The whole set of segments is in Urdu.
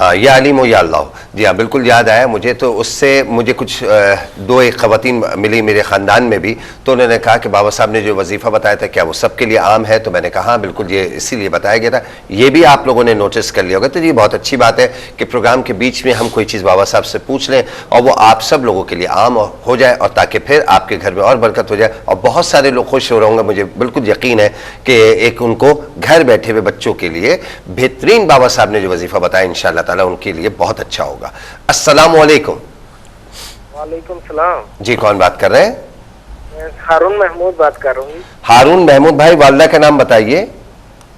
ہاں یا علیم ہو یا اللہ ہو. جی ہاں بالکل یاد آیا مجھے. تو اس سے مجھے کچھ دو ایک خواتین ملی میرے خاندان میں بھی, تو انہوں نے کہا کہ بابا صاحب نے جو وظیفہ بتایا تھا کیا وہ سب کے لیے عام ہے؟ تو میں نے کہا ہاں بالکل یہ اسی لیے بتایا گیا تھا. یہ بھی آپ لوگوں نے نوٹس کر لیا ہوگا. تو یہ بہت اچھی بات ہے کہ پروگرام کے بیچ میں ہم کوئی چیز بابا صاحب سے پوچھ لیں اور وہ آپ سب لوگوں کے لیے عام ہو جائے, اور تاکہ پھر آپ کے گھر میں اور برکت ہو جائے اور بہت سارے لوگ خوش ہو رہے ہوں گے. مجھے بالکل یقین ہے کہ ایک ان کو گھر بیٹھے ہوئے بچوں کے لیے بہترین بابا صاحب نے جو وظیفہ بتایا انشاءاللہ تعالی ان کے لیے بہت اچھا ہوگا. السلام علیکم. وعلیکم السلام. جی کون بات کر رہے ہیں؟ میں ہارون محمود بات کر رہا ہوں. ہارون محمود بھائی, والدہ کا نام بتائیے.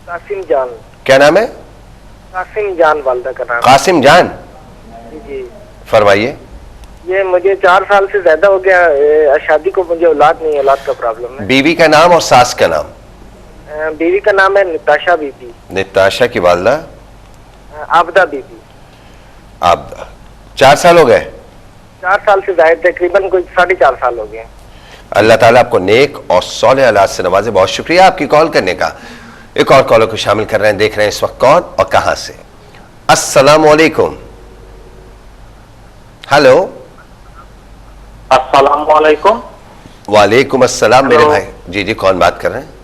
قاسم جان. کیا نام ہے؟ قاسم جان والدہ کا نام. قاسم جان, جی فرمائیے. یہ مجھے 4 سال سے زیادہ ہو گیا شادی کو, مجھے اولاد نہیں, اولاد کا پرابلم ہے. بیوی کا نام اور ساس کا نام؟ بیوی کا نام ہے نتاشا بی بی. نتاشا کی والدہ؟ آبدہ بی بی. آبدہ. 4 سال ہو گئے؟ 4 سال سے زائد, تقریباً کوئی 4.5 سال ہو گئے. اللہ تعالیٰ آپ کو نیک اور صالح اولاد سے نوازے. بہت شکریہ آپ کی کال کرنے کا. ایک اور کالر کو شامل کر رہے ہیں, دیکھ رہے ہیں اس وقت کون اور کہاں سے. السلام علیکم. ہلو. السلام علیکم. وعلیکم السلام میرے بھائی. جی جی کون بات کر رہے ہیں؟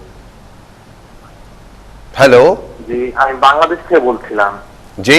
হ্যালো জি আমি বাংলাদেশ থেকে বলছিলাম. জি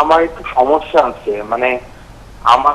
আমার একটু সমস্যা আছে, মানে আমার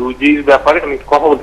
রুজির ব্যাপারে আমি কথা বলতে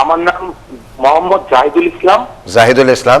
আমার নাম মোহাম্মদ জাহিদুল ইসলাম. জাহিদুল ইসলাম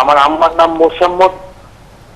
আমার আম্মার নাম মোসাম্মদ.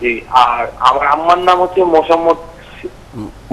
জি. আর আমার আম্মার নাম হচ্ছে মোসাম্মদ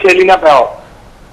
সেলিনা পাও.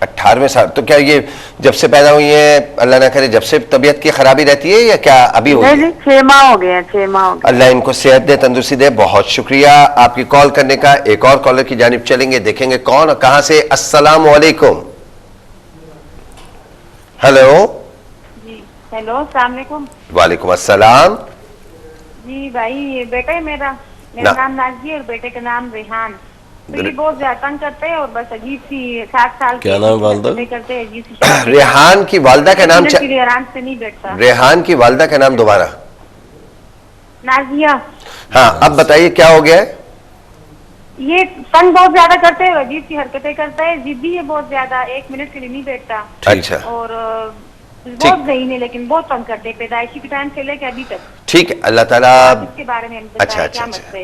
18ویں سال. تو کیا یہ جب سے پیدا ہوئی ہیں اللہ نہ کرے جب سے طبیعت کی خرابی رہتی ہے یا کیا ابھی ہوئی ہے؟ 6 ماہ ہو گئے ہیں. 6 ماہ ہو گئے. اللہ ان کو صحت دے, تندرستی دے. بہت شکریہ آپ کی کال کرنے کا. ایک اور کالر کی جانب چلیں گے, دیکھیں گے کون اور کہاں سے. السلام علیکم. ہیلو. جی ہیلو السلام علیکم. وعلیکم السلام. جی بھائی یہ بیٹا ہے میرا نام نازیہ اور بیٹے کا نام ریحان. تو یہ بہت زیادہ تنگ کرتے ہیں اور بس عجیب سی 7 سال کیا نام والدہ؟ کرتے ہیں عجیب سی. ریحان کی والدہ کا نام آرام سے نہیں بیٹھتا. ریحان کی والدہ کا نام دوبارہ. نازیہ. ہاں اب بتائیے کیا ہو گیا ہے؟ یہ تنگ بہت زیادہ کرتے ہیں, عجیب سی حرکتیں کرتا ہے, ضدی ہے بہت زیادہ, 1 منٹ کے لیے نہیں بیٹھتا. اچھا اور بہت ذہین ہے لیکن بہت تنگ کرتے ہیں پیدائشی کے ٹائم سے لے کے ابھی تک. ٹھیک ہے, اللہ تعالیٰ اس کے بارے میں اچھا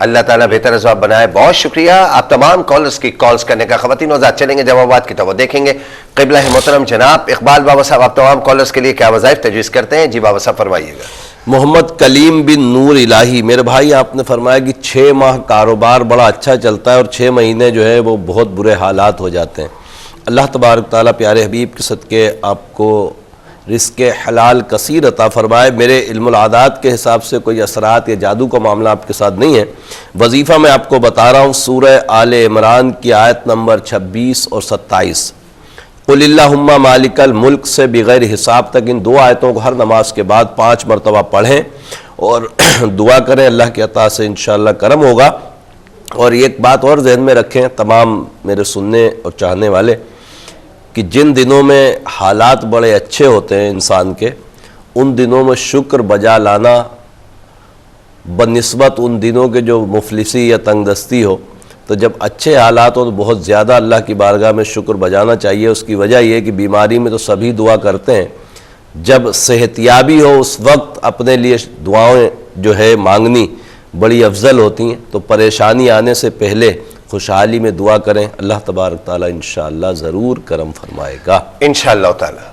اللہ تعالیٰ بہتر جواب بنائے. بہت شکریہ آپ تمام کالرز کی کالز کرنے کا. خواتین و حضرات چلیں گے جوابات کی طرف دیکھیں گے. قبلہ محترم جناب اقبال بابا صاحب آپ تمام کالرز کے لیے کیا وظائف تجویز کرتے ہیں؟ جی بابا صاحب فرمائیے گا. محمد کلیم بن نور الہی, میرے بھائی آپ نے فرمایا کہ 6 ماہ کاروبار بڑا اچھا چلتا ہے اور 6 مہینے جو ہے وہ بہت برے حالات ہو جاتے ہیں. اللہ تبارک تعالیٰ پیارے حبیب کے صدقے آپ کو رزق حلال کثیر عطا فرمائے. میرے علم العادات کے حساب سے کوئی اثرات یا جادو کا معاملہ آپ کے ساتھ نہیں ہے. وظیفہ میں آپ کو بتا رہا ہوں, سورہ آل عمران کی آیت نمبر 26 اور 27. قل اللہم مالک الملک سے بغیر حساب تک ان 2 آیتوں کو ہر نماز کے بعد 5 مرتبہ پڑھیں اور دعا کریں. اللہ کی عطا سے انشاءاللہ کرم ہوگا. اور ایک بات اور ذہن میں رکھیں تمام میرے سننے اور چاہنے والے, کہ جن دنوں میں حالات بڑے اچھے ہوتے ہیں انسان کے, ان دنوں میں شکر بجا لانا بنسبت ان دنوں کے جو مفلسی یا تنگ دستی ہو. تو جب اچھے حالات ہو تو بہت زیادہ اللہ کی بارگاہ میں شکر بجانا چاہیے. اس کی وجہ یہ کہ بیماری میں تو سبھی دعا کرتے ہیں, جب صحتیابی ہو اس وقت اپنے لیے دعائیں جو ہے مانگنی بڑی افضل ہوتی ہیں. تو پریشانی آنے سے پہلے خوشحالی میں دعا کریں, اللہ تبارک تعالیٰ انشاءاللہ ضرور کرم فرمائے گا انشاءاللہ تعالیٰ.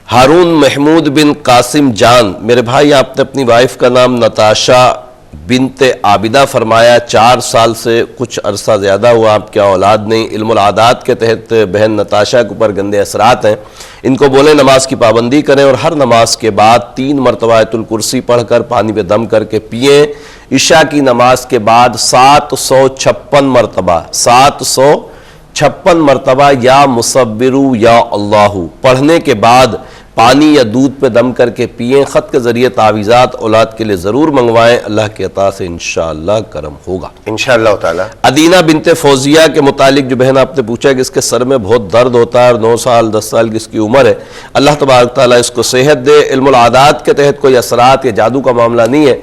ہارون محمود بن قاسم جان, میرے بھائی آپ نے اپنی وائف کا نام نتاشا بنت عابدہ فرمایا. 4 سال سے کچھ عرصہ زیادہ ہوا آپ کیا اولاد نہیں. علم العادات کے تحت بہن نتاشا کے اوپر گندے اثرات ہیں. ان کو بولیں نماز کی پابندی کریں اور ہر نماز کے بعد 3 مرتبہ آیت الکرسی پڑھ کر پانی پہ دم کر کے پئیں. عشاء کی نماز کے بعد 756 مرتبہ یا مصبرو یا اللہ پڑھنے کے بعد پانی یا دودھ پہ دم کر کے پئیں. خط کے ذریعے تعویذات اولاد کے لیے ضرور منگوائیں, اللہ کی عطا سے انشاءاللہ کرم ہوگا انشاءاللہ تعالیٰ. ادینہ بنت فوزیہ کے متعلق جو بہن آپ نے پوچھا کہ اس کے سر میں بہت درد ہوتا ہے اور 9 سال 10 سال کی اس کی عمر ہے, اللہ تبارک تعالیٰ اس کو صحت دے. علم العادات کے تحت کوئی اثرات یا جادو کا معاملہ نہیں ہے.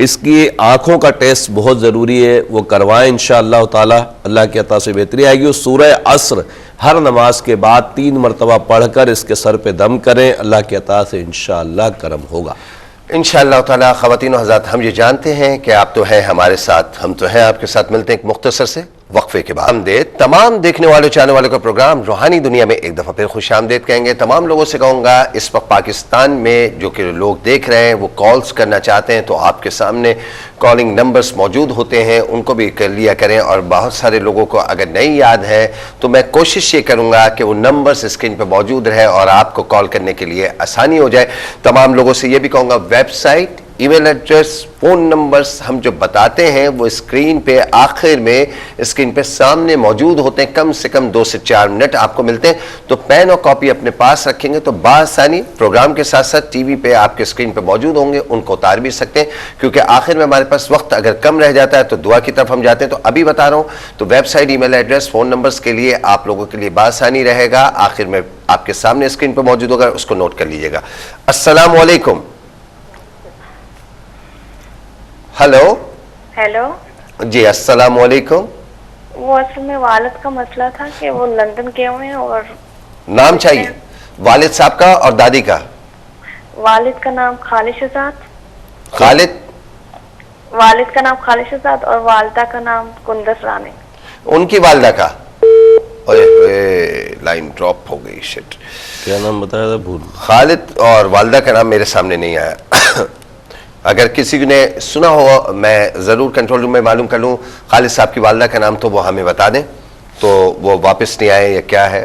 اس کی آنکھوں کا ٹیسٹ بہت ضروری ہے, وہ کروائیں انشاءاللہ تعالیٰ, اللہ کی عطا سے بہتری آئے گی. سورہ عصر ہر نماز کے بعد 3 مرتبہ پڑھ کر اس کے سر پہ دم کریں, اللہ کی عطا سے انشاءاللہ کرم ہوگا انشاءاللہ تعالیٰ. خواتین و حضرات ہم یہ جانتے ہیں کہ آپ تو ہیں ہمارے ساتھ, ہم تو ہیں آپ کے ساتھ. ملتے ہیں ایک مختصر سے وقفے کے بعد. آمدید تمام دیکھنے والوں چاہنے والوں کا پروگرام روحانی دنیا میں ایک دفعہ پھر خوش آمدید کہیں گے. تمام لوگوں سے کہوں گا اس وقت پاکستان میں جو کہ لوگ دیکھ رہے ہیں وہ کالز کرنا چاہتے ہیں تو آپ کے سامنے کالنگ نمبرز موجود ہوتے ہیں, ان کو بھی کر لیا کریں. اور بہت سارے لوگوں کو اگر نہیں یاد ہے تو میں کوشش یہ کروں گا کہ وہ نمبرز اسکرین پہ موجود رہے اور آپ کو کال کرنے کے لیے آسانی ہو جائے. تمام لوگوں سے یہ بھی کہوں گا ویب سائٹ, ای میل ایڈریس, فون نمبرز ہم جو بتاتے ہیں وہ اسکرین پہ آخر میں اسکرین پہ سامنے موجود ہوتے ہیں. کم سے کم 2 سے 4 منٹ آپ کو ملتے ہیں تو پین اور کاپی اپنے پاس رکھیں گے تو بآسانی پروگرام کے ساتھ ساتھ ٹی وی پہ آپ کے اسکرین پہ موجود ہوں گے, ان کو اتار بھی سکتے ہیں. کیونکہ آخر میں ہمارے پاس وقت اگر کم رہ جاتا ہے تو دعا کی طرف ہم جاتے ہیں. تو ابھی بتا رہا ہوں تو ویب سائٹ, ای میل ایڈریس, فون نمبرز کے لیے آپ لوگوں کے لیے بآسانی رہے گا. آخر میں آپ کے سامنے اسکرین پہ موجود ہوگا, اس کو نوٹ کر لیجیے گا. السلام علیکم. ہیلو جی السلام علیکم. وہ اصل میں والد کا مسئلہ تھا کہ وہ لندن گئے ہوئے ہیں اور نام چاہیے والد صاحب کا اور دادی کا. والد کا نام خالد شہزاد. والد کا نام خالد شہزاد اور والدہ کا نام کندس رانی. ان کی والدہ کا لائن ڈراپ ہو گئی, شٹ. کیا نام بتایا تھا بھول. خالد اور والدہ کا نام میرے سامنے نہیں آیا. اگر کسی نے سنا ہو میں ضرور کنٹرول روم میں معلوم کر لوں. خالد صاحب کی والدہ کا نام تو وہ ہمیں بتا دیں, تو وہ واپس نہیں آئے یا کیا ہے.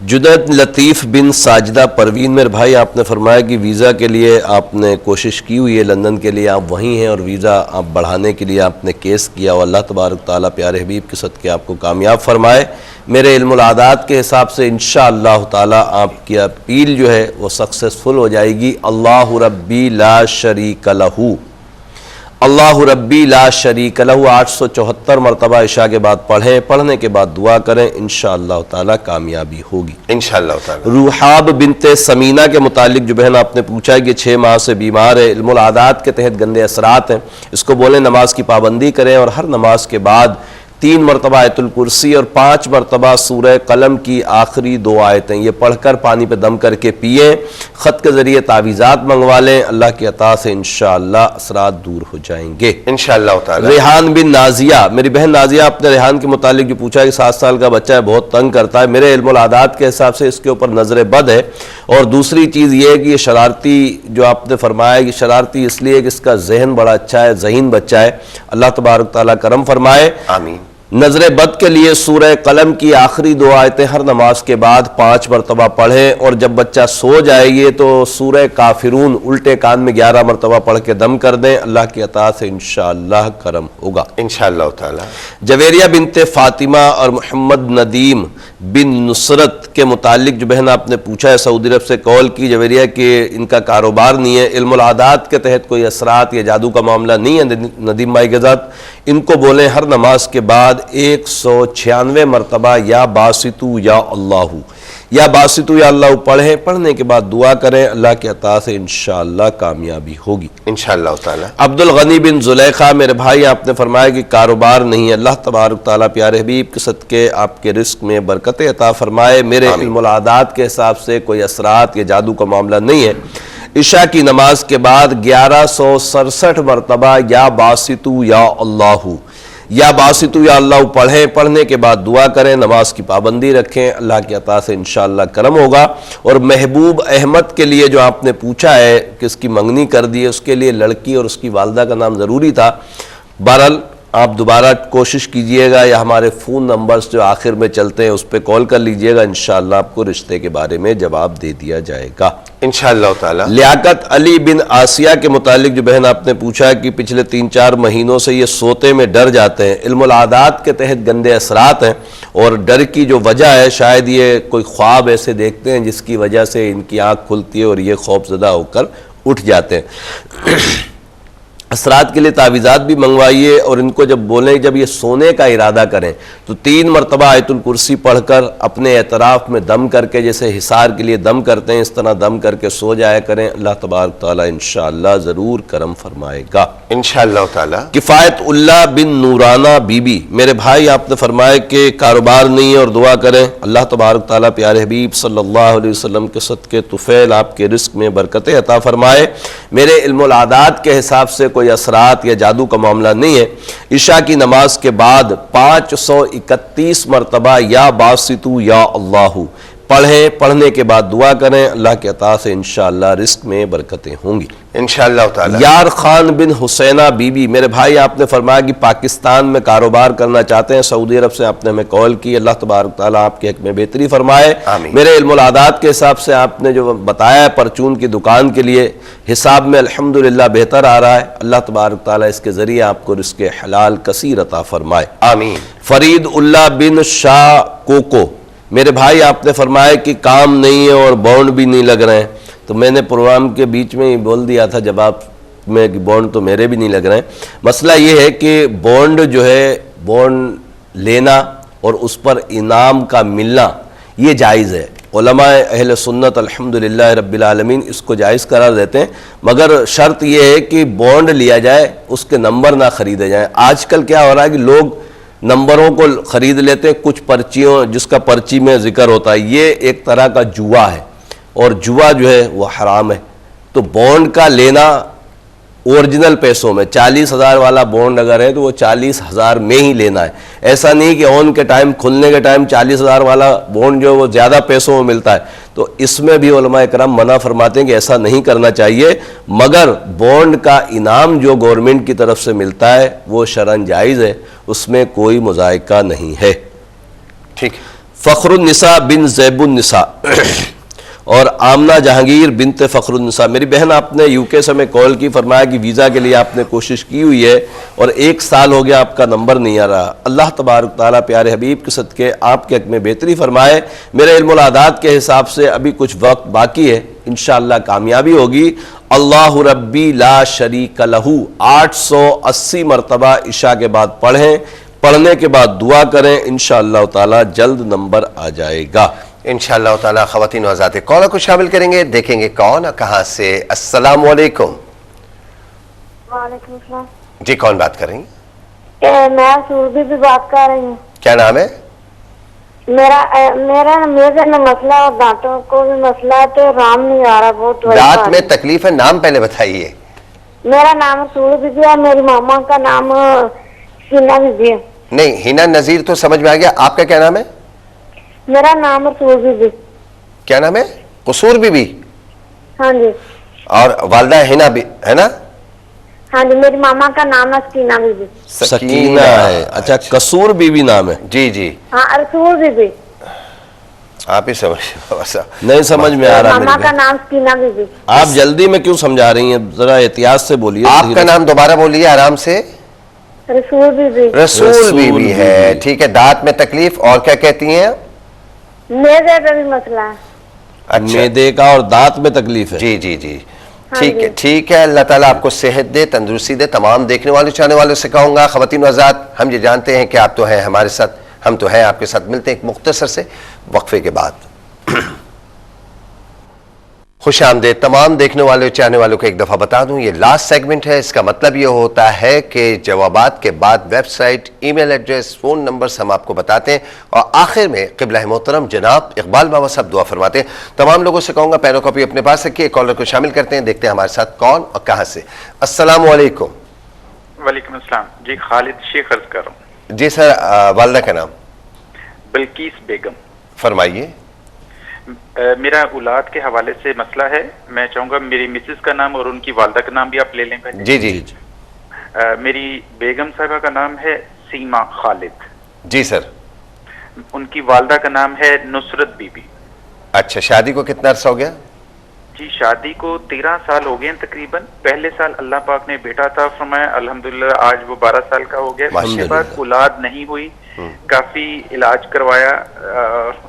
جدید لطیف بن ساجدہ پروین میرے بھائی، آپ نے فرمایا کہ ویزا کے لیے آپ نے کوشش کی ہوئی ہے، لندن کے لیے آپ وہیں ہیں اور ویزا آپ بڑھانے کے لیے آپ نے کیس کیا، اور اللہ تبارک تعالیٰ پیارے حبیب کے صدقے آپ کو کامیاب فرمائے۔ میرے علم العادات کے حساب سے انشاءاللہ تعالیٰ آپ کی اپیل جو ہے وہ سکسیسفل ہو جائے گی۔ اللہ ربی لا شریک لہو، اللہ ربی لا شریک لہو 874 مرتبہ عشاء کے بعد پڑھیں، پڑھنے کے بعد دعا کریں، انشاءاللہ تعالیٰ کامیابی ہوگی انشاءاللہ تعالیٰ۔ روحاب بنت سمینہ کے متعلق جو بہن آپ نے پوچھا ہے کہ 6 ماہ سے بیمار ہے، علم العادات کے تحت گندے اثرات ہیں، اس کو بولیں نماز کی پابندی کریں اور ہر نماز کے بعد 3 مرتبہ آیت الکرسی اور 5 مرتبہ سورہ قلم کی آخری 2 آیتیں یہ پڑھ کر پانی پہ دم کر کے پئیں، خط کے ذریعے تعویذات منگوا لیں، اللہ کی عطا سے انشاءاللہ اثرات دور ہو جائیں گے انشاءاللہ تعالیٰ۔ ریحان بن نازیہ، میری بہن نازیہ، آپ نے ریحان کے متعلق جو پوچھا ہے کہ 7 سال کا بچہ ہے، بہت تنگ کرتا ہے، میرے علم العادات کے حساب سے اس کے اوپر نظر بد ہے، اور دوسری چیز یہ ہے کہ یہ شرارتی، جو آپ نے فرمایا کہ شرارتی اس لیے کہ اس کا ذہن بڑا اچھا ہے، ذہین بچہ ہے، اللہ تبارک تعالیٰ کرم فرمائے۔ آمین۔ نظر بد کے لیے سورہ قلم کی آخری 2 آیتیں ہر نماز کے بعد 5 مرتبہ پڑھیں، اور جب بچہ سو جائے گی تو سورہ کافرون الٹے کان میں 11 مرتبہ پڑھ کے دم کر دیں، اللہ کی عطا سے انشاءاللہ کرم ہوگا انشاءاللہ تعالیٰ۔ جویریہ بنت فاطمہ اور محمد ندیم بن نصرت کے متعلق جو بہن آپ نے پوچھا ہے، سعودی عرب سے کال کی جویریہ کہ ان کا کاروبار نہیں ہے، علم العادات کے تحت کوئی اثرات یا جادو کا معاملہ نہیں ہے ندیم بھائی کے ساتھ، ان کو بولیں ہر نماز کے بعد 196 مرتبہ یا باسطو یا اللہ، یا باسطو یا اللہ پڑھیں، پڑھنے کے بعد دعا کریں، اللہ کی عطا سے انشاءاللہ کامیابی ہوگی انشاءاللہ تعالیٰ۔ عبد الغنی بن زلیخا، میرے بھائی آپ نے فرمایا کہ کاروبار نہیں ہے، اللہ تبارک تعالیٰ پیارے حبیب کے صدقے آپ کے رزق میں برکت عطا فرمائے، میرے علم العادات کے حساب سے کوئی اثرات یا جادو کا معاملہ نہیں ہے، عشاء کی نماز کے بعد 1167 مرتبہ یا باسطو یا اللہ، یا باسطو یا اللہ پڑھیں، پڑھنے کے بعد دعا کریں، نماز کی پابندی رکھیں، اللہ کی عطا سے انشاءاللہ کرم ہوگا۔ اور محبوب احمد کے لیے جو آپ نے پوچھا ہے کہ اس کی منگنی کر دی ہے، اس کے لیے لڑکی اور اس کی والدہ کا نام ضروری تھا، بہرحال آپ دوبارہ کوشش کیجئے گا یا ہمارے فون نمبرز جو آخر میں چلتے ہیں اس پہ کال کر لیجئے گا، انشاءاللہ آپ کو رشتے کے بارے میں جواب دے دیا جائے گا انشاءاللہ تعالیٰ۔ لیاقت علی بن آسیہ کے متعلق جو بہن آپ نے پوچھا ہے کہ پچھلے 3-4 مہینوں سے یہ سوتے میں ڈر جاتے ہیں، علم العادات کے تحت گندے اثرات ہیں، اور ڈر کی جو وجہ ہے شاید یہ کوئی خواب ایسے دیکھتے ہیں جس کی وجہ سے ان کی آنکھ کھلتی ہے اور یہ خوف زدہ ہو کر اٹھ جاتے ہیں۔ اثرات کے لیے تعویذات بھی منگوائیے، اور ان کو جب بولیں جب یہ سونے کا ارادہ کریں تو 3 مرتبہ آیت الکرسی پڑھ کر اپنے اعتراف میں دم کر کے، جیسے حصار کے لیے دم کرتے ہیں اس طرح دم کر کے سو جایا کریں، اللہ تبارک تعالیٰ انشاءاللہ ضرور کرم فرمائے گا انشاءاللہ تعالیٰ۔ کفایت اللہ بن نورانہ بی بی، میرے بھائی آپ نے فرمایا کہ کاروبار نہیں ہے اور دعا کریں، اللہ تبارک تعالیٰ پیارے حبیب صلی اللہ علیہ وسلم کے صدقے طفیل آپ کے رزق میں برکتیں عطا فرمائے، میرے علم العادات کے حساب سے کوئی اثرات یا جادو کا معاملہ نہیں ہے، عشاء کی نماز کے بعد 531 مرتبہ یا باسطو یا اللہ پڑھیں، پڑھنے کے بعد دعا کریں، اللہ کے عطا سے انشاءاللہ رزق میں برکتیں ہوں گی انشاءاللہ تعالیٰ۔ یار خان بن حسینہ بی بی، میرے بھائی آپ نے فرمایا کہ پاکستان میں کاروبار کرنا چاہتے ہیں، سعودی عرب سے آپ نے ہمیں کال کی، اللہ تبارک تعالیٰ آپ کے حق میں بہتری فرمائے، آمین۔ میرے علم العادات کے حساب سے آپ نے جو بتایا ہے پرچون کی دکان کے لیے، حساب میں الحمدللہ بہتر آ رہا ہے، اللہ تبارک تعالیٰ اس کے ذریعے آپ کو رزق حلال کثیر عطا فرمائے، آمین۔ فرید اللہ بن شاہ کوکو، میرے بھائی آپ نے فرمایا کہ کام نہیں ہے اور بانڈ بھی نہیں لگ رہے ہیں، تو میں نے پروگرام کے بیچ میں ہی بول دیا تھا جواب میں کہ بانڈ تو میرے بھی نہیں لگ رہے ہیں۔ مسئلہ یہ ہے کہ بانڈ جو ہے، بانڈ لینا اور اس پر انعام کا ملنا یہ جائز ہے، علماء اہل سنت الحمدللہ رب العالمین اس کو جائز قرار دیتے ہیں، مگر شرط یہ ہے کہ بانڈ لیا جائے، اس کے نمبر نہ خریدے جائیں۔ آج کل کیا ہو رہا ہے کہ لوگ نمبروں کو خرید لیتے ہیں، کچھ پرچیوں جس کا پرچی میں ذکر ہوتا ہے، یہ ایک طرح کا جوا ہے، اور جوا جو ہے وہ حرام ہے۔ تو بانڈ کا لینا اوریجنل پیسوں میں 40,000 والا بانڈ اگر ہے تو وہ 40,000 میں ہی لینا ہے، ایسا نہیں کہ آن کے ٹائم کھلنے کے ٹائم 40,000 والا بانڈ جو ہے وہ زیادہ پیسوں میں ملتا ہے، تو اس میں بھی علماء کرام منع فرماتے ہیں کہ ایسا نہیں کرنا چاہیے، مگر بانڈ کا انعام جو گورنمنٹ کی طرف سے ملتا ہے وہ شرعاً جائز ہے، اس میں کوئی مذائقہ نہیں ہے۔ ٹھیک۔ فخر النساء بن زیب النساء اور آمنہ جہانگیر بنت فخر النساء. میری بہن آپ نے یو کے سے میں کال کی, فرمایا کہ ویزا کے لیے آپ نے کوشش کی ہوئی ہے اور 1 سال ہو گیا آپ کا نمبر نہیں آ رہا. اللہ تبارک تعالیٰ پیارے حبیب کے صدقے آپ کے حق میں بہتری فرمائے. میرے علم العادات کے حساب سے ابھی کچھ وقت باقی ہے, انشاءاللہ کامیابی ہوگی. اللہ ربی لا شریک لہو 880 مرتبہ عشاء کے بعد پڑھیں, پڑھنے کے بعد دعا کریں, انشاءاللہ تعالیٰ جلد نمبر آ جائے گا انشاءاللہ تعالیٰ. خواتین و حضرات کالر کو شامل کریں گے, دیکھیں گے کون اور کہاں سے. السلام علیکم. وعلیکم السلام. جی کون بات کر رہی ہیں؟ میں سوربی بھی بات کر رہی ہوں. کیا نام ہے؟ میرا میں مسئلہ اور دانتوں کو بھی مسئلہ ہے تو رام نہیں آ رہا, بہت دانت میں تکلیف ہے, نام پہلے بتائیے. میرا نام سوربی بھی ہے, میری ماما کا نام سینا بی ہے. نہیں, ہینا نذیر تو سمجھ میں آ گیا, آپ کا کیا نام ہے؟ میرا نام رسول بی بی. کیا نام ہے؟ قصور بی بی. ہاں جی. اور والدہ ہینا بھی ہے نا؟ ہاں جی, میری ماما کا نام ہے سکینہ بی بی. سکینہ ہے. اچھا, قصور بی بی نام ہے. جی جی, ہاں رسول بی بی. آپ ہی سمجھ نہیں سمجھ میں آ رہا. ماما کا نام سکینہ بی بی. آپ جلدی میں کیوں سمجھا رہی ہیں, ذرا احتیاط سے بولیے. آپ کا نام دوبارہ بولیے آرام سے. رسول بی بی. رسول بی بی ہے, ٹھیک ہے. دانت میں تکلیف اور کیا کہتی ہیں؟ میرے کا بھی مسئلہ ہے. اچھا, معدے کا اور دانت میں تکلیف ہے. جی جی جی, ٹھیک ہے ٹھیک ہے. اللہ تعالیٰ آپ کو صحت دے, تندرستی دے. تمام دیکھنے والے چاہنے والوں سے کہوں گا, خواتین و حضرات, ہم یہ جانتے ہیں کہ آپ تو ہیں ہمارے ساتھ, ہم تو ہیں آپ کے ساتھ. ملتے ہیں ایک مختصر سے وقفے کے بعد. خوش آمدید تمام دیکھنے والے چاہنے والوں کو. ایک دفعہ بتا دوں یہ لاسٹ سیگمنٹ ہے. اس کا مطلب یہ ہوتا ہے کہ جوابات کے بعد ویب سائٹ, ای میل ایڈریس, فون نمبرز ہم آپ کو بتاتے ہیں, اور آخر میں قبلہ محترم جناب اقبال بابا صاحب دعا فرماتے ہیں. تمام لوگوں سے کہوں گا پیرو کاپی اپنے پاس رکھیے, کالر کو شامل کرتے ہیں, دیکھتے ہیں ہمارے ساتھ کون اور کہاں سے. السلام علیکم. وعلیکم السلام. جی خالد شیخ عرض کر رہا ہوں. جی سر, والدہ کا نام؟ بلقیس بیگم. فرمائیے. میرا اولاد کے حوالے سے مسئلہ ہے, میں چاہوں گا میری مسز کا نام اور ان کی والدہ کا نام بھی آپ لے لیں پہلے. جی جی. میری بیگم صاحبہ کا نام ہے سیما خالد. جی سر. ان کی والدہ کا نام ہے نصرت بی بی. اچھا, شادی کو کتنا عرصہ ہو گیا؟ جی شادی کو 13 سال ہو گئے تقریباً. پہلے سال اللہ پاک نے بیٹا عطا فرمایا, الحمدللہ آج وہ 12 سال کا ہو گیا. اس کے بعد اولاد نہیں ہوئی, کافی علاج کروایا,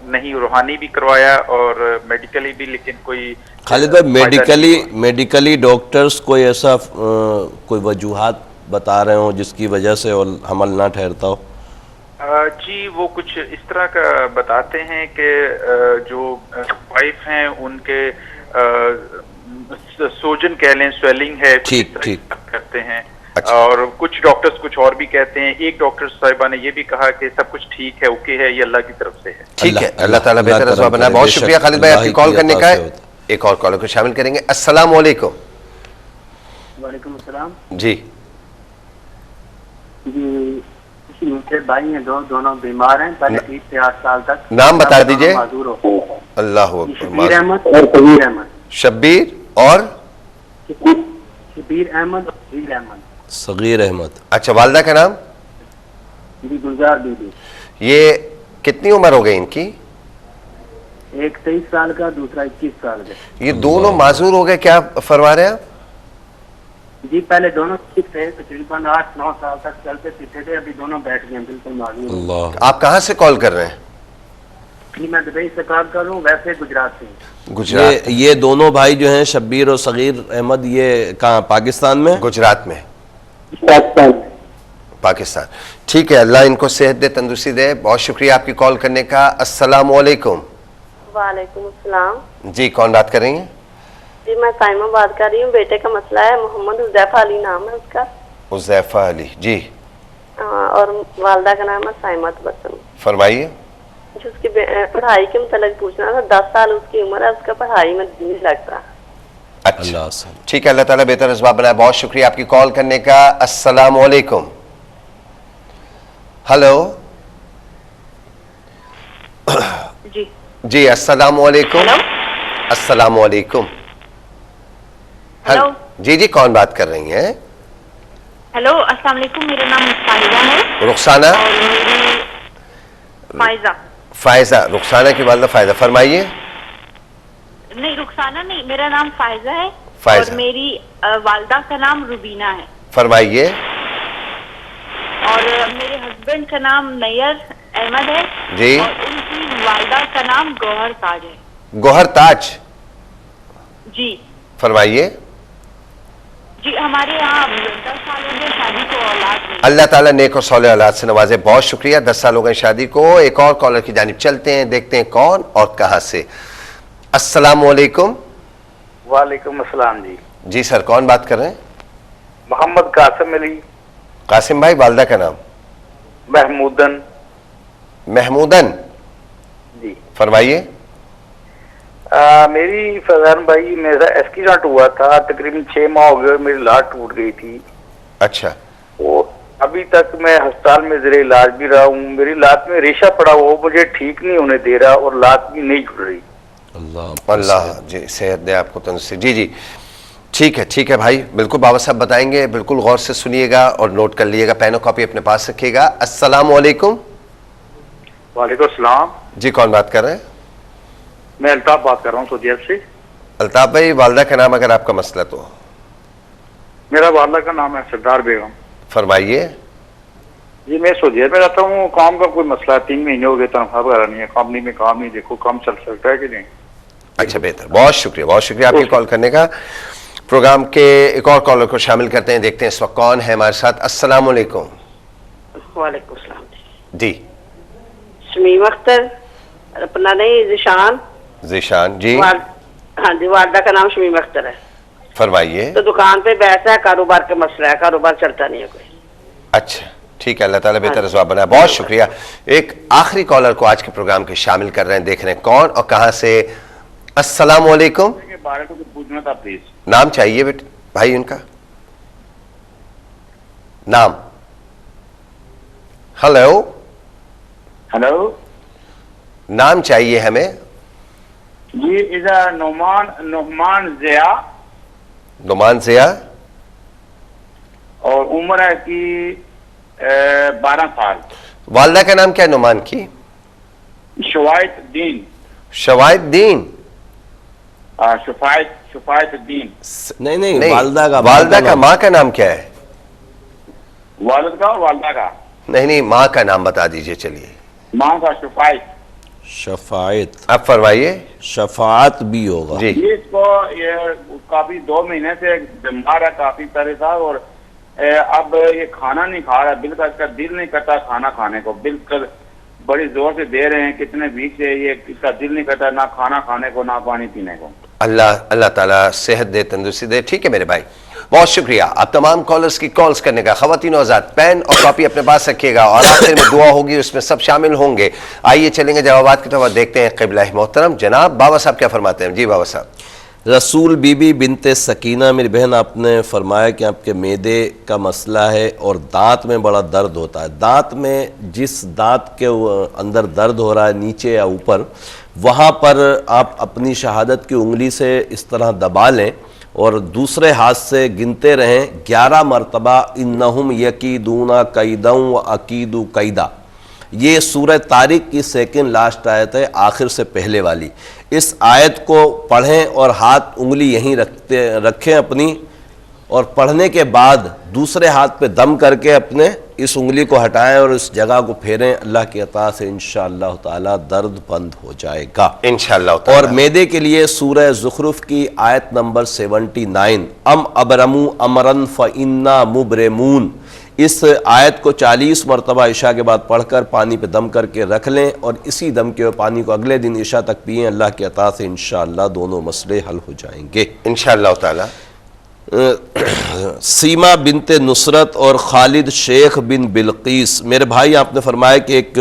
نہیں روحانی بھی کروایا اور میڈیکلی بھی, لیکن کوئی. خالد بھائی میڈیکلی ڈاکٹرز کوئی ایسا کوئی وجوہات بتا رہے ہوں جس کی وجہ سے حمل نہ ٹھہرتا ہو؟ جی وہ کچھ اس طرح کا بتاتے ہیں کہ جو وائف ہیں ان کے سوجن کہہ لیں, سویلنگ ہے, ٹھیک ٹھیک کرتے ہیں. اور کچھ ڈاکٹرز کچھ اور بھی کہتے ہیں. ایک ڈاکٹر صاحبہ نے یہ بھی کہا کہ سب کچھ ٹھیک ہے, اوکے ہے, یہ اللہ کی طرف سے ہے. ٹھیک ہے, اللہ تعالیٰ بہتر اسباب بنائے. بہت شکریہ خالد بھائی آپ کی کال کرنے کا. ایک اور کالر کو شامل کریں گے. السلام علیکم. وعلیکم السلام. جی جی, میرے بھائی ہیں دونوں بیمار ہیں, پہلے 3 سے 8 سال تک. نام بتا دیجئے. اللہ شبیر احمد اور صغیر احمد. شبیر اور شبیر احمد اور صغیر احمد. صغیر احمد. اچھا, والدہ کا نام؟ جی گلزار بی بی. یہ کتنی عمر ہو گئی ان کی؟ ایک 23 سال کا, دوسرا 21 سال کا. یہ دونوں معذور ہو گئے, کیا فرما رہے ہیں آپ؟ جی پہلے دونوں ٹھیک تھے, تقریباً 8-9 سال تک چلتے پھرتے تھے, ابھی دونوں بیٹھ گئے بالکل معذور. اللہ. آپ کہاں سے کال کر رہے ہیں؟ جی میں دبئی سے کال کر رہا ہوں, ویسے گجرات سے. گجرات. یہ دونوں بھائی جو ہیں شبیر اور صغیر احمد, یہ کہاں پاکستان میں؟ گجرات میں. پاکستان. ٹھیک ہے, اللہ ان کو صحت دے, تندرستی دے. بہت شکریہ آپ کی کال کرنے کا. السلام علیکم. وعلیکم السلام. جی کون بات کر رہی ہیں؟ جی میں سائمہ بات کر رہی ہوں. بیٹے کا مسئلہ ہے, محمد حذیفہ علی نام ہے اس کا. حذیفہ علی. جی. اور والدہ کا نام ہے سائمہ بسم. فرمائیے. جو اس کی پڑھائی کے متعلق پوچھنا تھا. 10 سال اس کی عمر ہے, اس کا پڑھائی میں نہیں لگ رہا. اچھا ٹھیک ہے, اللہ تعالیٰ بہتر اسباب بنائے. بہت شکریہ آپ کی کال کرنے کا. السلام علیکم. ہلو. جی جی السلام علیکم. السلام علیکم. ہلو. جی جی کون بات کر رہی ہیں؟ ہلو السلام علیکم, میرا نام فائزہ ہے. رخسانہ. فائزہ. فائزہ، رخسانہ کی والدہ فائزہ، فرمائیے۔ نہیں، رخسانہ نہیں، میرا نام فائزہ ہے فائزہ، اور میری والدہ کا نام روبینہ ہے۔ فرمائیے۔ اور میرے ہسبینڈ کا نام نیئر احمد ہے جی، اور ان کی والدہ کا نام گوہر تاج ہے۔ گوہر تاج، جی فرمائیے۔ جی، ہمارے یہاں 10 سال ہو گئے شادی کو، اولاد نہیں۔ اللہ تعالیٰ نیک اور صالح اولاد سے نوازے، بہت شکریہ۔ 10 سال ہو گئے شادی کو۔ ایک اور کالر کی جانب چلتے ہیں، دیکھتے ہیں کون اور کہاں سے۔ السلام علیکم۔ وعلیکم السلام جی۔ جی سر، کون بات کر رہے ہیں؟ محمد قاسم علی۔ قاسم بھائی، والدہ کا نام؟ محمودن۔ محمودن، جی فرمائیے۔ میری فیضان بھائی، میرا ایکسیڈنٹ ہوا تھا، تقریباً 6 ماہ ہو گئے، میری لات ٹوٹ گئی تھی۔ اچھا، اور ابھی تک میں ہسپتال میں زیر علاج بھی رہا ہوں۔ میری لات میں ریشہ پڑا ہوا، وہ مجھے ٹھیک نہیں ہونے دے رہا اور لات بھی نہیں جڑ رہی۔ اللہ جی صحت دے آپ کو، تندرستی۔ جی جی ٹھیک ہے بھائی، بالکل بابا صاحب بتائیں گے، بالکل غور سے سنیے گا اور نوٹ کر لیے گا، پین و کاپی اپنے پاس رکھیے گا۔ السلام علیکم۔ وعلیکم السلام۔ جی کون بات کر رہے ہیں؟ میں الطاف بات کر رہا ہوں سعودی عرب سے۔ الطاف بھائی، والدہ کا نام اگر آپ کا مسئلہ تو؟ میرا والدہ کا نام ہے سردار بیگم۔ فرمائیے۔ جی میں سعودی عرب میں رہتا ہوں، کام کا کوئی مسئلہ ہے، 3 مہینے ہو گئے، تنخواہ وغیرہ نہیں ہے، کمپنی میں کام نہیں، دیکھو کام چل سکتا ہے کہ نہیں؟ اچھا بہتر، بہت شکریہ آپ کی کال کرنے کا۔ پروگرام کے ایک اور کالر کو شامل کرتے ہیں، دیکھتے ہیں اس وقت کون ہے ہمارے ساتھ۔ السلام علیکم۔ وعلیکم السلام جی، شمیم اختر، اپنا نہیں ذیشان۔ ذیشان جی، ہاں جی، والدہ کا نام شمیم اختر ہے۔ فرمائیے۔ تو دکان پہ بیٹھا ہے، کاروبار کا مسئلہ ہے، کاروبار چلتا نہیں ہے کوئی۔ اچھا ٹھیک ہے، اللہ تعالیٰ بہتر جواب بنائے، بہت شکریہ۔ ایک آخری کالر کو آج کے پروگرام کے شامل کر رہے ہیں، دیکھ رہے ہیں کون اور کہاں سے۔ السلام علیکم۔ بارے کو پوچھنا تھا پلیز۔ نام چاہیے بیٹے بھائی، ان کا نام؟ ہلو، نام چاہیے ہمیں جی۔ ادھر نعمان ضیاء، نعمان ضیاء، اور عمر ہے کی 12 سال۔ والدہ کا نام کیا ہے نعمان کی؟ شفایت دین۔ شفایت دین؟ شفایت دین۔ نہیں، والدہ کا، ماں کا نام کیا ہے؟ والد کا اور والدہ کا؟ نہیں، ماں کا نام بتا دیجئے۔ چلیے، ماں کا شفاعت۔ اب فرمائیے۔ شفاعت بھی ہوگا جی۔ اس کو کافی 2 مہینے سے بیمار ہے، کافی پریشان، اور اب یہ کھانا نہیں کھا رہا، بالکل اس کا دل نہیں کرتا کھانا کھانے کو، بالکل بڑی زور سے دے رہے ہیں، کتنے ویک سے یہ اس کا دل نہیں کرتا نہ کھانا کھانے کو نہ پانی پینے کو۔ اللہ تعالیٰ صحت دے، تندرستی دے۔ ٹھیک ہے میرے بھائی، بہت شکریہ آپ تمام کالرز کی کالز کرنے کا۔ خواتین و حضرات، پین اور کاپی اپنے پاس رکھیے گا اور آخر میں دعا ہوگی، اس میں سب شامل ہوں گے۔ آئیے چلیں گے جوابات کی طرف، دیکھتے ہیں قبلہ محترم جناب بابا صاحب کیا فرماتے ہیں۔ جی بابا صاحب۔ رسول بی بی بنت سکینہ، میری بہن، آپ نے فرمایا کہ آپ کے معدے کا مسئلہ ہے اور دانت میں بڑا درد ہوتا ہے۔ دانت میں جس دانت کے اندر درد ہو رہا ہے، نیچے یا اوپر، وہاں پر آپ اپنی شہادت کی انگلی سے اس طرح دبا لیں اور دوسرے ہاتھ سے گنتے رہیں 11 مرتبہ، انہم یکیدون کیدا واکید کیدا۔ یہ سورہ طارق کی 2 لاسٹ آیت ہے، آخر سے پہلے والی۔ اس آیت کو پڑھیں اور ہاتھ انگلی یہیں رکھیں اپنی، اور پڑھنے کے بعد دوسرے ہاتھ پہ دم کر کے اپنے اس انگلی کو ہٹائیں اور اس جگہ کو پھیریں۔ اللہ کی عطا سے انشاءاللہ تعالی درد بند ہو جائے گا انشاءاللہ تعالی۔ اور معدے کے لیے سورہ زخرف کی آیت نمبر 79، ام ابرموا امرا فانا مبرمون، اس آیت کو 40 مرتبہ عشاء کے بعد پڑھ کر پانی پہ دم کر کے رکھ لیں اور اسی دم کے پانی کو اگلے دن عشاء تک پئیں۔ اللہ کی عطا سے انشاءاللہ دونوں مسئلے حل ہو جائیں گے انشاءاللہ تعالی۔ سیما بنت نصرت اور خالد شیخ بن بلقیس، میرے بھائی آپ نے فرمایا کہ ایک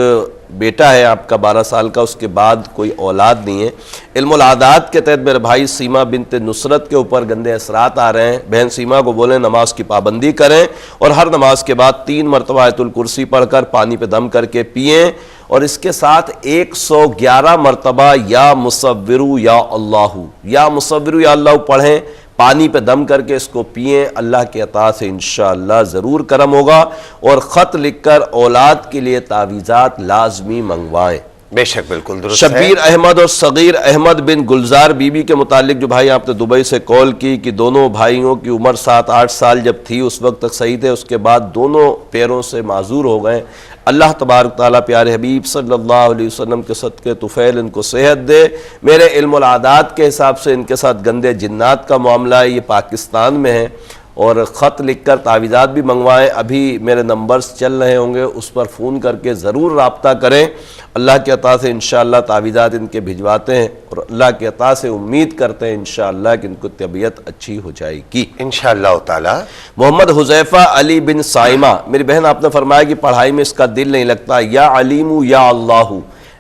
بیٹا ہے آپ کا 12 سال کا، اس کے بعد کوئی اولاد نہیں ہے۔ علم العادات کے تحت میرے بھائی سیما بنت نصرت کے اوپر گندے اثرات آ رہے ہیں۔ بہن سیما کو بولیں نماز کی پابندی کریں اور ہر نماز کے بعد 3 مرتبہ آیت الکرسی پڑھ کر پانی پہ دم کر کے پئیں، اور اس کے ساتھ 111 مرتبہ یا مصورو یا اللہ، یا مصورو یا اللہ پڑھیں، پانی پہ دم کر کے اس کو پئیں۔ اللہ کے عطا سے انشاءاللہ ضرور کرم ہوگا۔ اور خط لکھ کر اولاد کے لیے تعویذات لازمی منگوائیں۔ بے شک بالکل درست ہے۔ شبیر احمد اور صغیر احمد بن گلزار بی بی کے متعلق جو بھائی آپ نے دبئی سے کال کی کہ دونوں بھائیوں کی عمر 7-8 سال جب تھی اس وقت تک صحیح تھے، اس کے بعد دونوں پیروں سے معذور ہو گئے۔ اللہ تبارک تعالیٰ پیارے حبیب صلی اللہ علیہ وسلم کے صدقے طفیل ان کو صحت دے۔ میرے علم العادات کے حساب سے ان کے ساتھ گندے جنات کا معاملہ ہے، یہ پاکستان میں ہے، اور خط لکھ کر تعویذات بھی منگوائیں۔ ابھی میرے نمبرز چل رہے ہوں گے، اس پر فون کر کے ضرور رابطہ کریں۔ اللہ کی عطا سے انشاءاللہ تعویذات ان کے بھجواتے ہیں، اور اللہ کی عطا سے امید کرتے ہیں انشاءاللہ کہ ان کو طبیعت اچھی ہو جائے گی انشاءاللہ تعالی۔ محمد حذیفہ علی بن سائمہ، میری بہن آپ نے فرمایا کہ پڑھائی میں اس کا دل نہیں لگتا، یا علیم یا اللہ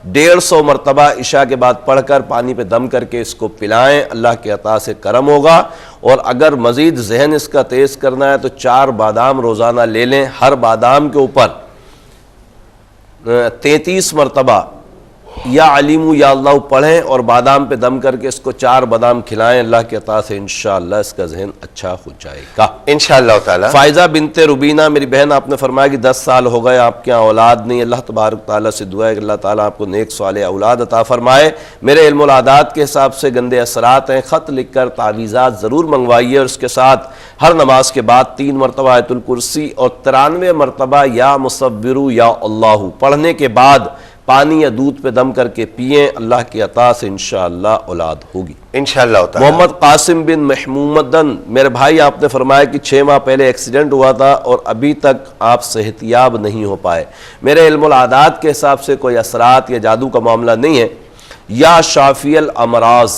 150 مرتبہ عشاء کے بعد پڑھ کر پانی پہ دم کر کے اس کو پلائیں، اللہ کی عطا سے کرم ہوگا۔ اور اگر مزید ذہن اس کا تیز کرنا ہے تو 4 بادام روزانہ لے لیں، ہر بادام کے اوپر 33 مرتبہ یا علیم یا اللہ پڑھیں اور بادام پہ دم کر کے اس کو 4 بادام کھلائیں، اللہ کی عطا سے انشاءاللہ اس کا ذہن اچھا ہو جائے گا انشاءاللہ تعالی۔ فائزہ بنت ربینہ، میری بہن آپ نے فرمایا کہ 10 سال ہو گئے آپ کے اولاد نہیں، اللہ تبارک تعالیٰ سے دعا ہے کہ اللہ تعالیٰ آپ کو نیک صالح اولاد عطا فرمائے۔ میرے علم العادات کے حساب سے گندے اثرات ہیں، خط لکھ کر تعویذات ضرور منگوائیے، اور اس کے ساتھ ہر نماز کے بعد 3 مرتبہ آیت الکرسی اور 93 مرتبہ یا مصورو یا اللہ پڑھنے کے بعد پانی یا دودھ پہ دم کر کے پئیں، اللہ کی عطا سے انشاءاللہ اولاد ہوگی انشاءاللہ تعالی۔ محمد قاسم بن محمودن، میرے بھائی آپ نے فرمایا کہ 6 ماہ پہلے ایکسیڈنٹ ہوا تھا اور ابھی تک آپ صحت یاب نہیں ہو پائے۔ میرے علم العادات کے حساب سے کوئی اثرات یا جادو کا معاملہ نہیں ہے۔ یا شافی الامراض،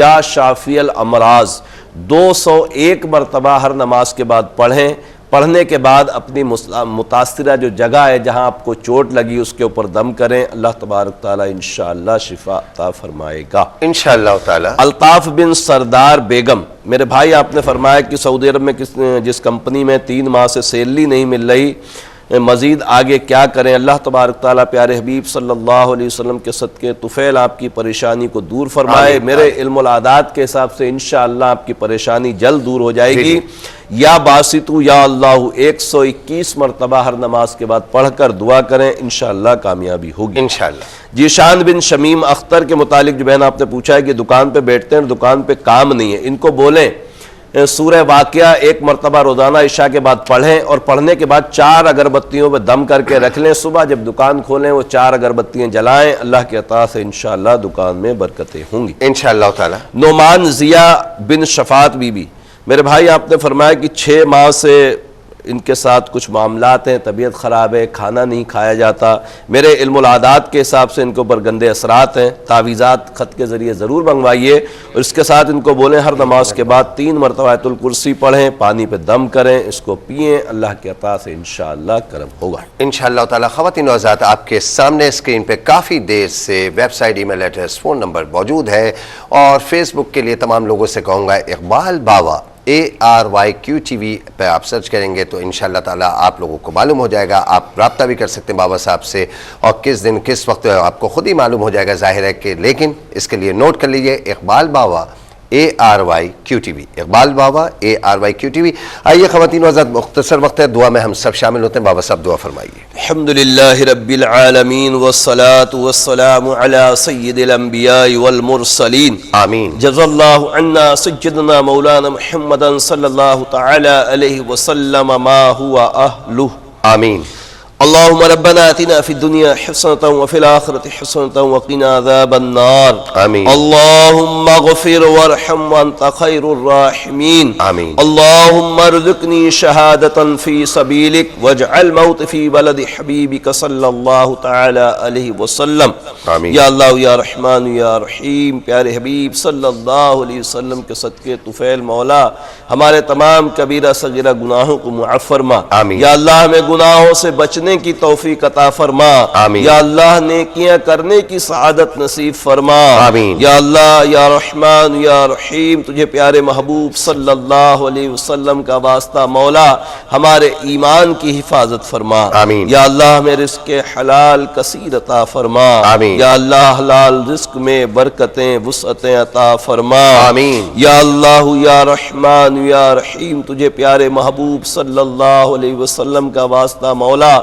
یا شافی الامراض 201 مرتبہ ہر نماز کے بعد پڑھیں، پڑھنے کے بعد اپنی متاثرہ جو جگہ ہے جہاں آپ کو چوٹ لگی اس کے اوپر دم کریں، اللہ تبارک تعالیٰ انشاءاللہ شفا عطا فرمائے گا انشاءاللہ تعالی۔ الطاف بن سردار بیگم، میرے بھائی آپ نے فرمایا کہ سعودی عرب میں جس کمپنی میں 3 ماہ سے سیلری نہیں مل رہی، مزید آگے کیا کریں؟ اللہ تبارک تعالیٰ پیارے حبیب صلی اللہ علیہ وسلم کے صدقے طفیل آپ کی پریشانی کو دور فرمائے۔ میرے علم العادات کے حساب سے انشاءاللہ آپ کی پریشانی جلد دور ہو جائے گی۔ یا باسطو یا اللہ 121 مرتبہ ہر نماز کے بعد پڑھ کر دعا کریں، انشاءاللہ کامیابی ہوگی انشاءاللہ۔ جیشان بن شمیم اختر کے متعلق جو بہن آپ نے پوچھا ہے کہ دکان پہ بیٹھتے ہیں، دکان پہ کام نہیں ہے، ان کو بولیں سورہ واقعہ 1 مرتبہ روزانہ عشاء کے بعد پڑھیں، اور پڑھنے کے بعد 4 اگربتیوں پہ دم کر کے رکھ لیں، صبح جب دکان کھولیں وہ 4 اگربتیاں جلائیں، اللہ کی عطا سے انشاءاللہ دکان میں برکتیں ہوں گی انشاءاللہ تعالی۔ نعمان ضیاء بن شفاعت بی بی، میرے بھائی آپ نے فرمایا کہ 6 ماہ سے ان کے ساتھ کچھ معاملات ہیں، طبیعت خراب ہے، کھانا نہیں کھایا جاتا۔ میرے علم العادات کے حساب سے ان کے اوپر گندے اثرات ہیں، تعویذات خط کے ذریعے ضرور منگوائیے، اور اس کے ساتھ ان کو بولیں ہر نماز کے بعد 3 مرتبہ آیت الکرسی پڑھیں، پانی پہ دم کریں، اس کو پئیں، اللہ کی عطا سے انشاءاللہ کرم ہوگا انشاءاللہ تعالی۔ خواتین و حضرات، آپ کے سامنے اسکرین پہ کافی دیر سے ویب سائٹ، ای میل ایڈریس، فون نمبر موجود ہے، اور فیس بک کے لیے تمام لوگوں سے کہوں گا اقبال باوا ARYQTV پہ آپ سرچ کریں گے تو انشاءاللہ تعالی آپ لوگوں کو معلوم ہو جائے گا۔ آپ رابطہ بھی کر سکتے ہیں بابا صاحب سے، اور کس دن کس وقت آپ کو خود ہی معلوم ہو جائے گا، ظاہر ہے کہ، لیکن اس کے لیے نوٹ کر لیجئے اقبال باوا ARYQTV، اقبال باوا ARYQTV۔ آئیے خواتین و حضرات، مختصر وقت ہے، دعا میں ہم سب شامل ہوتے ہیں۔ بابا صاحب دعا فرمائیے۔ الحمدللہ رب العالمین والصلاة والسلام علی سید الانبیاء والمرسلین، آمین۔ جزا اللہ عنا سیدنا مولانا محمد صلی اللہ تعالی علیہ وسلم ما هو اہلہ، آمین۔ اللهم ربنا آتنا في الدنيا حسنة وفي الآخرة حسنة وقنا عذاب النار، آمين۔ اللهم اغفر وارحم وانت خير الراحمين، آمين۔ اللهم ارزقني شهادة في سبيلك واجعل موت في بلد حبيبك صلى الله تعالى عليه وسلم، آمين۔ یا اللہ یا رحمان یا رحیم، پیارے حبیب صلی اللہ علیہ وسلم کے صدقے طفیل مولا ہمارے تمام کبیرہ صغیرہ گناہوں کو معاف فرما، آمین۔ یا اللہ ہمیں گناہوں سے بچنے کی توفیق عطا فرما، آمین۔ یا اللہ نیکیاں کرنے کی سعادت نصیب فرما، آمین۔ یا اللہ یا رحمان یا رحیم، تجھے پیارے محبوب صلی اللہ علیہ وسلم کا واسطہ مولا ہمارے ایمان کی حفاظت فرما، آمین۔ یا اللہ ہمیں رزق حلال کثیر عطا فرما، آمین۔ یا اللہ حلال رزق میں برکتیں وسعتیں عطا فرما، آمین۔ یا اللہ یا رحمان یا رحیم، تجھے پیارے محبوب صلی اللہ علیہ وسلم کا واسطہ مولا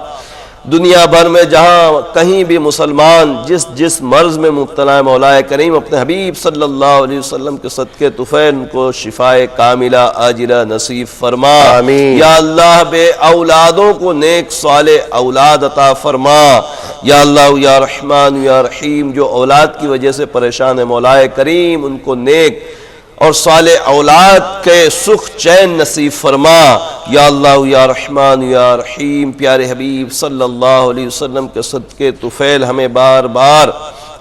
دنیا بھر میں جہاں کہیں بھی مسلمان جس مرض میں مبتلا ہے، مولا کریم اپنے حبیب صلی اللہ علیہ وسلم کے صدقے طفیل کو شفائے کاملہ عاجلہ نصیب فرما۔ آمین۔ یا اللہ بے اولادوں کو نیک صالح اولاد عطا فرما۔ یا اللہ یا رحمان یا رحیم، جو اولاد کی وجہ سے پریشان ہے مولا کریم ان کو نیک اور صالح اولاد کے سکھ چین نصیب فرما۔ یا اللہ یا رحمان یا رحیم، پیارے حبیب صلی اللہ علیہ وسلم کے صدقے طفیل ہمیں بار بار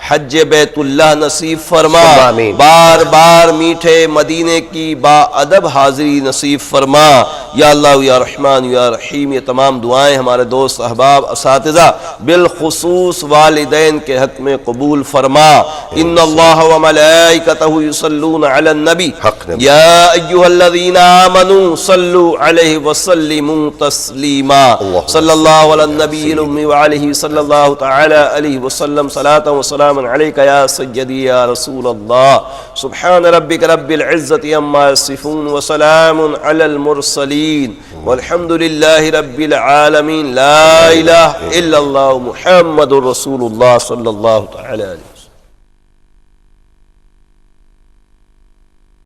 حج بیت اللہ نصیب فرما، بار بار میٹھے مدینے کی با ادب حاضری نصیب فرما۔ یا اللہ یا رحمان یا رحیم، یہ تمام دعائیں ہمارے دوست احباب اساتذہ بالخصوص والدین کے حق میں قبول فرما۔ ان اللہ وملائکتہ یصلون علی النبی یا ایھا الذین آمنوا صلوا علیہ وسلموا تسلیما۔ صلی اللہ علی النبی الأمی وعلیہ صلی اللہ تعالی علیہ وسلم صلاۃ وسلام علیک یا سیدی یا رسول اللہ۔ سبحان ربک رب العزت عما یصفون وسلام علی المرسلین والحمد للہ رب العالمین۔ لا الہ الا اللہ محمد رسول اللہ صلی اللہ تعالی علیہ